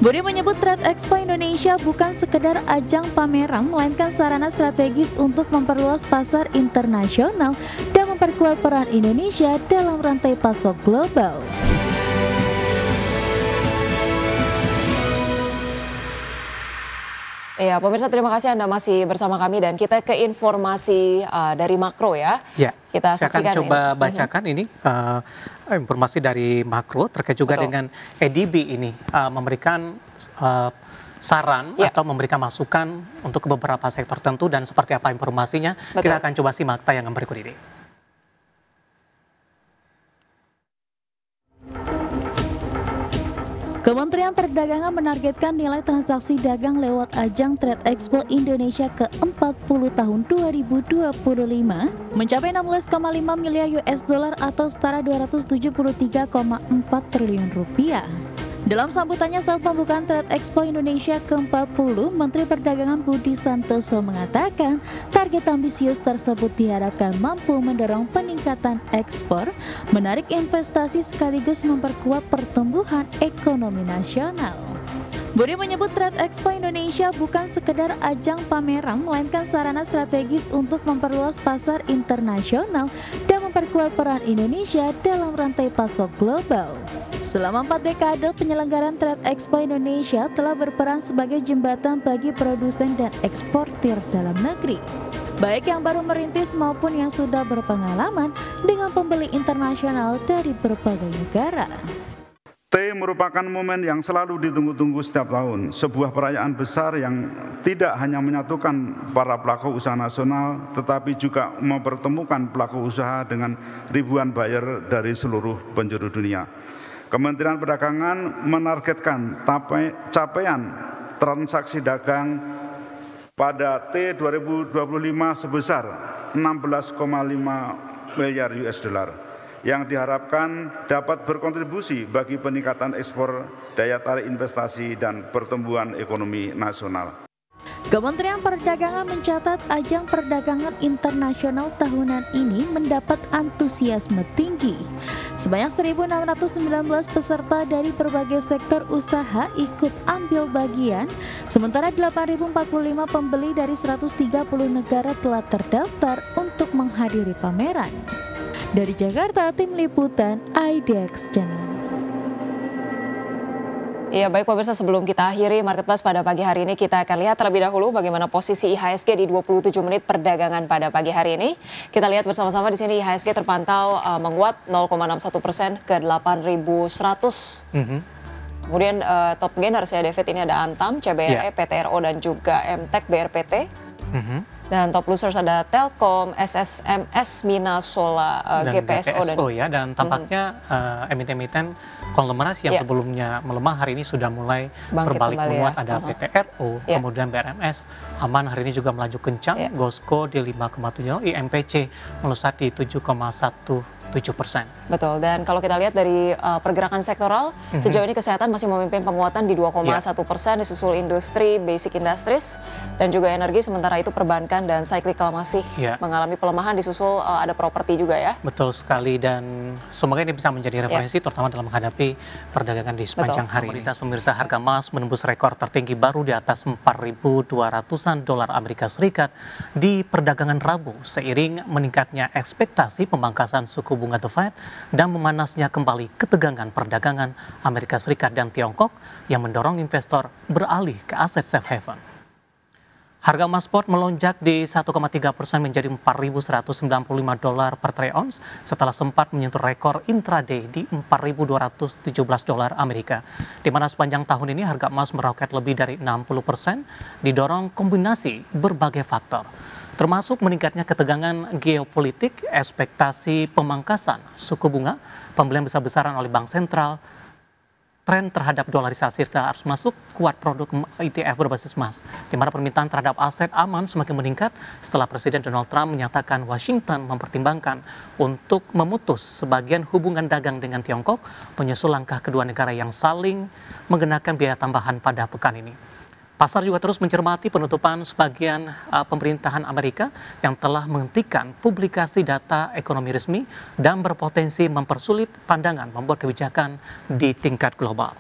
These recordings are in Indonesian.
Budi menyebut Trade Expo Indonesia bukan sekedar ajang pameran, melainkan sarana strategis untuk memperluas pasar internasional dan memperkuat peran Indonesia dalam rantai pasok global. Ya, pemirsa, terima kasih Anda masih bersama kami dan kita ke informasi dari makro ya. Ya, kita saya akan coba bacakan ini informasi dari makro terkait juga dengan EDB ini memberikan saran atau memberikan masukan untuk beberapa sektor tertentu dan seperti apa informasinya. Kita akan coba simak tayangan berikut ini. Kementerian Perdagangan menargetkan nilai transaksi dagang lewat ajang Trade Expo Indonesia ke-40 tahun 2025 mencapai 16,5 miliar US dollar atau setara 273,4 triliun rupiah. Dalam sambutannya saat pembukaan Trade Expo Indonesia ke-40, Menteri Perdagangan Budi Santoso mengatakan target ambisius tersebut diharapkan mampu mendorong peningkatan ekspor, menarik investasi sekaligus memperkuat pertumbuhan ekonomi nasional. Budi menyebut Trade Expo Indonesia bukan sekedar ajang pameran, melainkan sarana strategis untuk memperluas pasar internasional dan memperkuat peran Indonesia dalam rantai pasok global. Selama 4 dekade, penyelenggaraan Trade Expo Indonesia telah berperan sebagai jembatan bagi produsen dan eksportir dalam negeri, baik yang baru merintis maupun yang sudah berpengalaman dengan pembeli internasional dari berbagai negara. T merupakan momen yang selalu ditunggu-tunggu setiap tahun, sebuah perayaan besar yang tidak hanya menyatukan para pelaku usaha nasional, tetapi juga mempertemukan pelaku usaha dengan ribuan buyer dari seluruh penjuru dunia. Kementerian Perdagangan menargetkan capaian transaksi dagang pada T 2025 sebesar 16,5 miliar US dollar. Yang diharapkan dapat berkontribusi bagi peningkatan ekspor, daya tarik investasi, dan pertumbuhan ekonomi nasional. Kementerian Perdagangan mencatat ajang perdagangan internasional tahunan ini mendapat antusiasme tinggi. Sebanyak 1.619 peserta dari berbagai sektor usaha ikut ambil bagian, sementara 8.045 pembeli dari 130 negara telah terdaftar untuk menghadiri pameran. Dari Jakarta, Tim Liputan IDX Channel. Ya, baik pemirsa, sebelum kita akhiri Marketplace pada pagi hari ini, kita akan lihat terlebih dahulu bagaimana posisi IHSG di 27 menit perdagangan pada pagi hari ini. Kita lihat bersama-sama di sini IHSG terpantau menguat 0,61% ke 8.100. Kemudian top gainers ya David, ini ada Antam, CBRE, PTRO dan juga MTEK BRPT. Dan top losers ada Telkom, SSMS, Minasola, GPSO dan ya, dan tampaknya emiten-emiten konglomerasi yang sebelumnya melemah hari ini sudah mulai berbalik menguat. Ada PTRO, kemudian BRMS, Aman hari ini juga melaju kencang, Gosco di 5,7, IMPC melesat di 7,17%. Betul, dan kalau kita lihat dari pergerakan sektoral, sejauh ini kesehatan masih memimpin penguatan di 2,1%, disusul industri, basic industries, dan juga energi, sementara itu perbankan dan cyclical masih mengalami pelemahan, disusul ada properti juga ya. Betul sekali, dan semoga ini bisa menjadi referensi terutama dalam menghadapi perdagangan di sepanjang hari ini. Pemirsa, harga emas menembus rekor tertinggi baru di atas 4.200-an dolar Amerika Serikat di perdagangan Rabu, seiring meningkatnya ekspektasi pemangkasan suku bunga The Fed dan memanasnya kembali ketegangan perdagangan Amerika Serikat dan Tiongkok yang mendorong investor beralih ke aset safe haven. Harga emas spot melonjak di 1,3% menjadi 4.195 dolar per troy ounce setelah sempat menyentuh rekor intraday di 4.217 dolar Amerika. Di mana sepanjang tahun ini harga emas meroket lebih dari 60%, didorong kombinasi berbagai faktor, termasuk meningkatnya ketegangan geopolitik, ekspektasi pemangkasan suku bunga, pembelian besar-besaran oleh bank sentral, tren terhadap dolarisasi serta arus masuk kuat produk ETF berbasis emas, di mana permintaan terhadap aset aman semakin meningkat setelah Presiden Donald Trump menyatakan Washington mempertimbangkan untuk memutus sebagian hubungan dagang dengan Tiongkok, menyusul langkah kedua negara yang saling mengenakan biaya tambahan pada pekan ini. Pasar juga terus mencermati penutupan sebagian pemerintahan Amerika yang telah menghentikan publikasi data ekonomi resmi dan berpotensi mempersulit pandangan membuat kebijakan di tingkat global.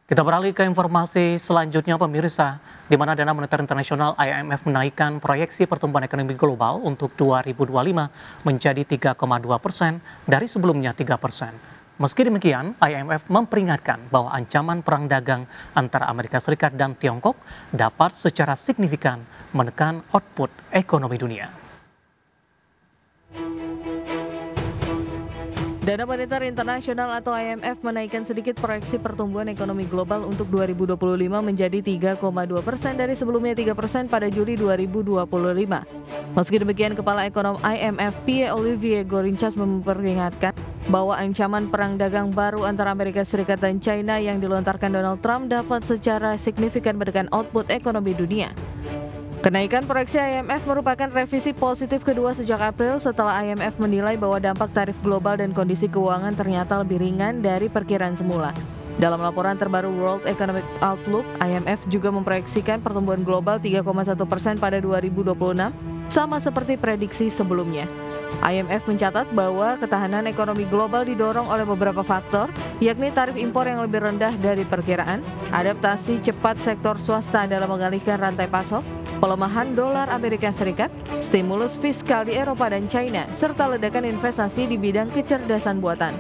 Kita beralih ke informasi selanjutnya pemirsa, di mana Dana Moneter Internasional IMF menaikkan proyeksi pertumbuhan ekonomi global untuk 2025 menjadi 3,2% dari sebelumnya 3%. Meski demikian, IMF memperingatkan bahwa ancaman perang dagang antara Amerika Serikat dan Tiongkok dapat secara signifikan menekan output ekonomi dunia. Dana Moneter Internasional atau IMF menaikkan sedikit proyeksi pertumbuhan ekonomi global untuk 2025 menjadi 3,2% dari sebelumnya 3% pada Juli 2025. Meski demikian, Kepala Ekonom IMF Pierre-Olivier Gorinchas memperingatkan bahwa ancaman perang dagang baru antara Amerika Serikat dan China yang dilontarkan Donald Trump dapat secara signifikan menekan output ekonomi dunia. Kenaikan proyeksi IMF merupakan revisi positif kedua sejak April setelah IMF menilai bahwa dampak tarif global dan kondisi keuangan ternyata lebih ringan dari perkiraan semula. Dalam laporan terbaru World Economic Outlook, IMF juga memproyeksikan pertumbuhan global 3,1% pada 2026, sama seperti prediksi sebelumnya. IMF mencatat bahwa ketahanan ekonomi global didorong oleh beberapa faktor, yakni tarif impor yang lebih rendah dari perkiraan, adaptasi cepat sektor swasta dalam mengalihkan rantai pasok, pelemahan dolar Amerika Serikat, stimulus fiskal di Eropa dan China, serta ledakan investasi di bidang kecerdasan buatan.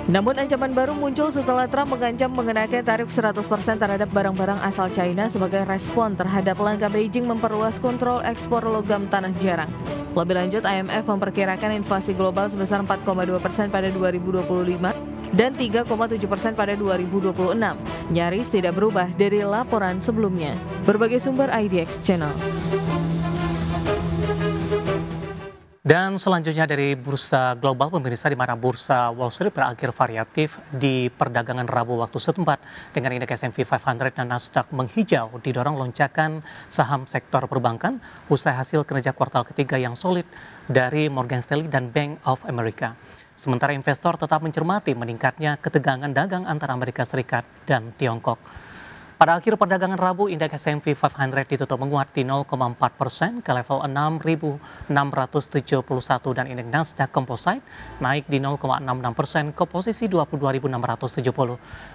Namun ancaman baru muncul setelah Trump mengancam mengenakan tarif 100% terhadap barang-barang asal China sebagai respon terhadap langkah Beijing memperluas kontrol ekspor logam tanah jarang. Lebih lanjut, IMF memperkirakan inflasi global sebesar 4,2% pada 2025 dan 3,7% pada 2026, nyaris tidak berubah dari laporan sebelumnya. Berbagai sumber IDX Channel. Dan selanjutnya dari bursa global pemirsa, di mana bursa Wall Street berakhir variatif di perdagangan Rabu waktu setempat dengan indeks S&P 500 dan Nasdaq menghijau didorong lonjakan saham sektor perbankan usai hasil kinerja kuartal ketiga yang solid dari Morgan Stanley dan Bank of America. Sementara investor tetap mencermati meningkatnya ketegangan dagang antara Amerika Serikat dan Tiongkok. Pada akhir perdagangan Rabu, indeks S&P 500 ditutup menguat di 0,4% ke level 6.671 dan indeks Nasdaq Composite naik di 0,66% ke posisi 22.670.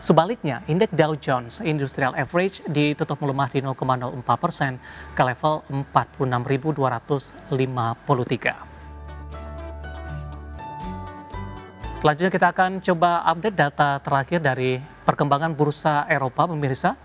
Sebaliknya, indeks Dow Jones Industrial Average ditutup melemah di 0,04% ke level 46.253. Selanjutnya kita akan coba update data terakhir dari perkembangan bursa Eropa pemirsa,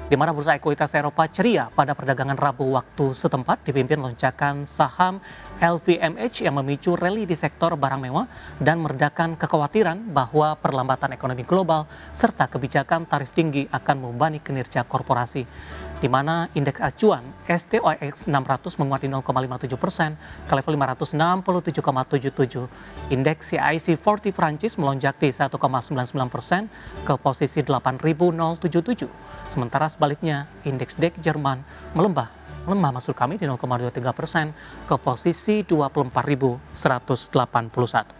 di mana bursa ekuitas Eropa ceria pada perdagangan Rabu waktu setempat dipimpin lonjakan saham LVMH yang memicu rally di sektor barang mewah dan meredakan kekhawatiran bahwa perlambatan ekonomi global serta kebijakan tarif tinggi akan membebani kinerja korporasi, di mana indeks acuan STOXX 600 menguat di 0,57% ke level 567,77. Indeks CAC 40 Prancis melonjak di 1,99% ke posisi 8.077. Sementara sebaliknya, indeks DAX Jerman lemah maksud kami di 0,23% ke posisi 24.181.